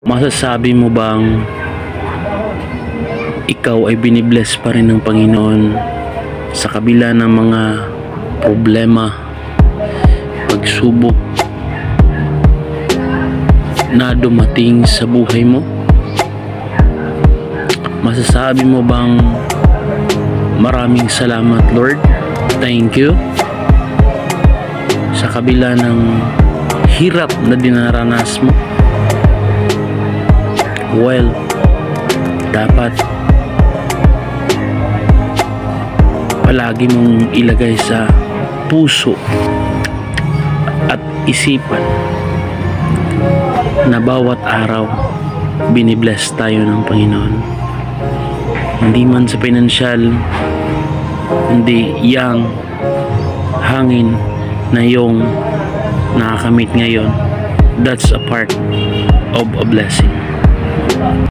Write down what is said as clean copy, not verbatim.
Masasabi mo bang ikaw ay binibless pa rin ng Panginoon sa kabila ng mga problema, pagsubok na dumating sa buhay mo? Masasabi mo bang maraming salamat Lord, thank you, sa kabila ng hirap na dinaranas mo? Well, dapat palagi mong ilagay sa puso at isipan na bawat araw binibless tayo ng Panginoon. Hindi man sa pinansyal, hindi yang hangin na yung nakakamit ngayon, that's a part of a blessing.